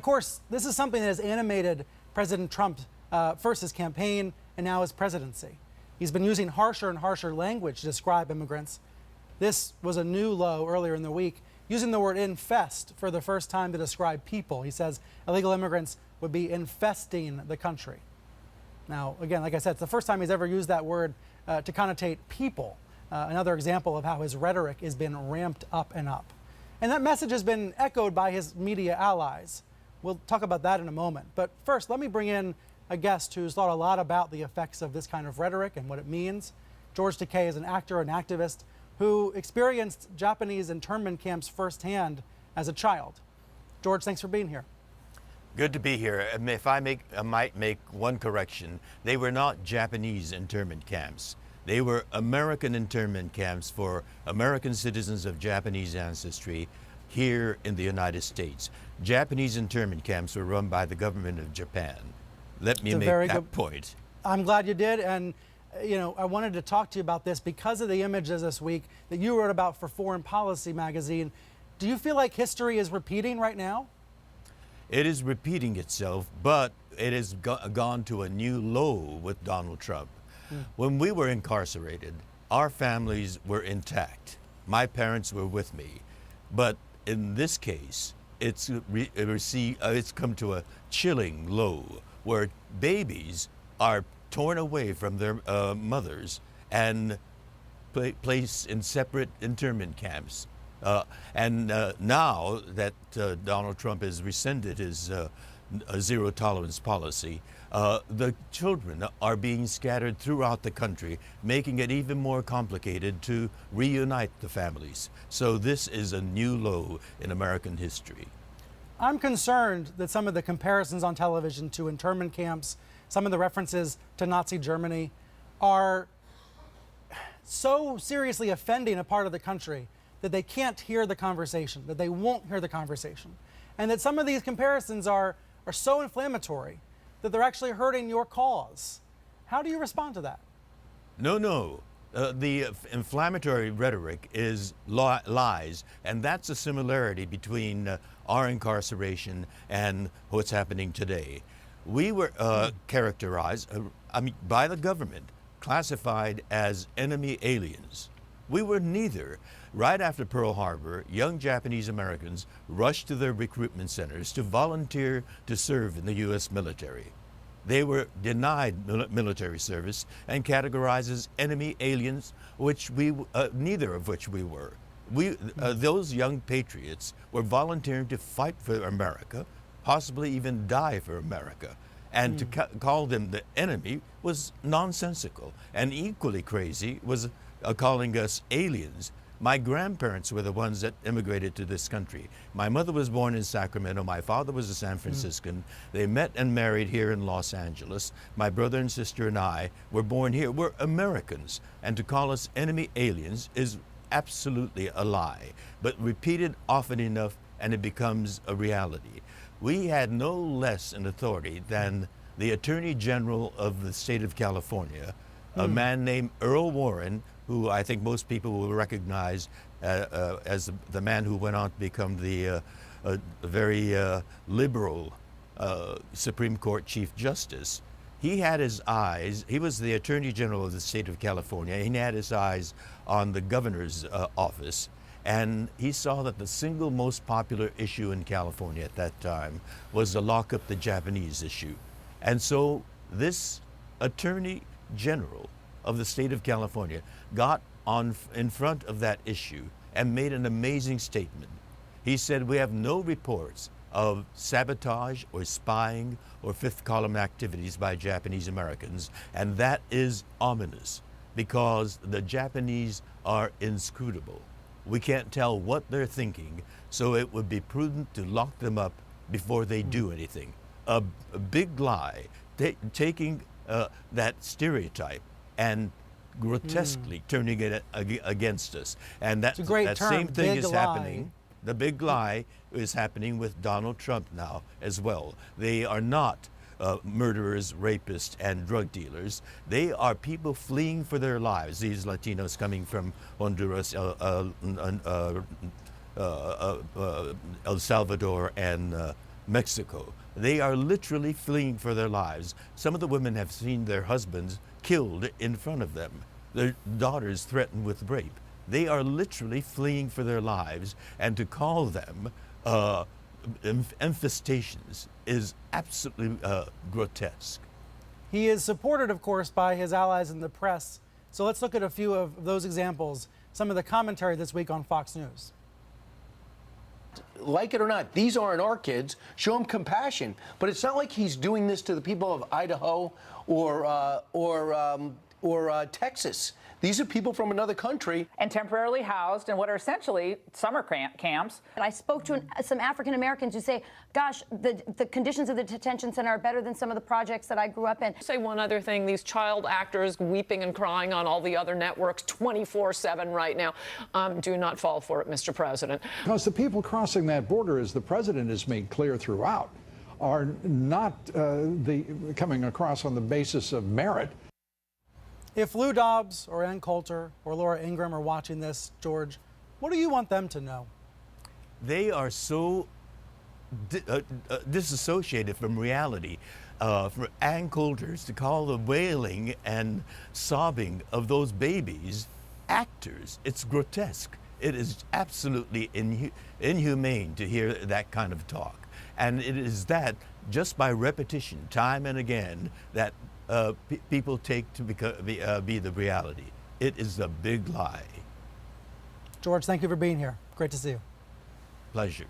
Of course, this is something that has animated President Trump, first his campaign and now his presidency. He's been using harsher and harsher language to describe immigrants. This was a new low earlier in the week, using the word infest for the first time to describe people. He says illegal immigrants would be infesting the country. Now, again, like I said, it's the first time he's ever used that word to connotate people. Another example of how his rhetoric has been ramped up and up. And that message has been echoed by his media allies. We'll talk about that in a moment. But first, let me bring in a guest who's thought a lot about the effects of this kind of rhetoric and what it means. George Takei is an actor and activist who experienced Japanese internment camps firsthand as a child. George, thanks for being here. Good to be here. If I might make one correction, they were not Japanese internment camps. They were American internment camps for American citizens of Japanese ancestry here in the United States. Japanese internment camps were run by the government of Japan. Let me make that point. I'm glad you did. And, you know, I wanted to talk to you about this because of the images this week that you wrote about for Foreign Policy magazine. Do you feel like history is repeating right now? It is repeating itself, but it has gone to a new low with Donald Trump. When we were incarcerated, our families were intact. My parents were with me. But in this case, it's come to a chilling low where babies are torn away from their mothers and placed in separate internment camps. Now that Donald Trump has rescinded his zero tolerance policy, the children are being scattered throughout the country, making it even more complicated to reunite the families. So this is a new low in American history. I'm concerned that some of the comparisons on television to internment camps, some of the references to Nazi Germany are so seriously offending a part of the country that they can't hear the conversation, that they won't hear the conversation. And that some of these comparisons are so inflammatory that they're actually hurting your cause. How do you respond to that? No. The inflammatory rhetoric is lies, and that's a similarity between our incarceration and what's happening today. We were characterized, by the government, classified as enemy aliens. We were neither. Right after Pearl Harbor, young Japanese Americans rushed to their recruitment centers to volunteer to serve in the U.S. military. They were denied military service and categorized as enemy aliens, neither of which we were. Those young patriots were volunteering to fight for America, possibly even die for America. And to call them the enemy was nonsensical. And equally crazy was calling us aliens. My grandparents were the ones that immigrated to this country. My mother was born in Sacramento. My father was a San Franciscan. They met and married here in Los Angeles. My brother and sister and I were born here. We're Americans. And to call us enemy aliens is absolutely a lie, but repeated often enough and it becomes a reality. We had no less an authority than the Attorney General of the state of California, a man named Earl Warren, who I think most people will recognize as the man who went on to become the very liberal Supreme Court Chief Justice. He had his eyes, he was the Attorney General of the state of California, he had his eyes on the governor's office, and he saw that the single most popular issue in California at that time was to lock up the Japanese issue. And so this Attorney General of the state of California got in front of that issue and made an amazing statement. He said, we have no reports of sabotage or spying or fifth column activities by Japanese Americans, and that is ominous because the Japanese are inscrutable. We can't tell what they're thinking, so it would be prudent to lock them up before they do anything. A big lie, taking that stereotype and grotesquely turning it against us. And that same thing is happening. The big lie is happening with Donald Trump now as well. They are not murderers, rapists, and drug dealers. They are people fleeing for their lives. These Latinos coming from Honduras, El Salvador, and Mexico. They are literally fleeing for their lives. Some of the women have seen their husbands killed in front of them, their daughters threatened with rape. They are literally fleeing for their lives, and to call them infestations is absolutely grotesque. He is supported, of course, by his allies in the press. So let's look at a few of those examples, some of the commentary this week on Fox News. Like it or not, these aren't our kids. Show them compassion. But it's not like he's doing this to the people of Idaho or Texas. These are people from another country. And temporarily housed in what are essentially summer camps. And I spoke to some African Americans who say, gosh, the conditions of the detention center are better than some of the projects that I grew up in. Say one other thing, these child actors weeping and crying on all the other networks 24/7 right now. Do not fall for it, Mr. President. Because the people crossing that border, as the president has made clear throughout, are not coming across on the basis of merit. If Lou Dobbs or Ann Coulter or Laura Ingraham are watching this, George, what do you want them to know? They are so disassociated from reality. For Ann Coulter's to call the wailing and sobbing of those babies actors, it's grotesque. It is absolutely inhumane to hear that kind of talk. And it is that, just by repetition, time and again, that people take to be the reality. It is a big lie. George, thank you for being here. Great to see you. Pleasure.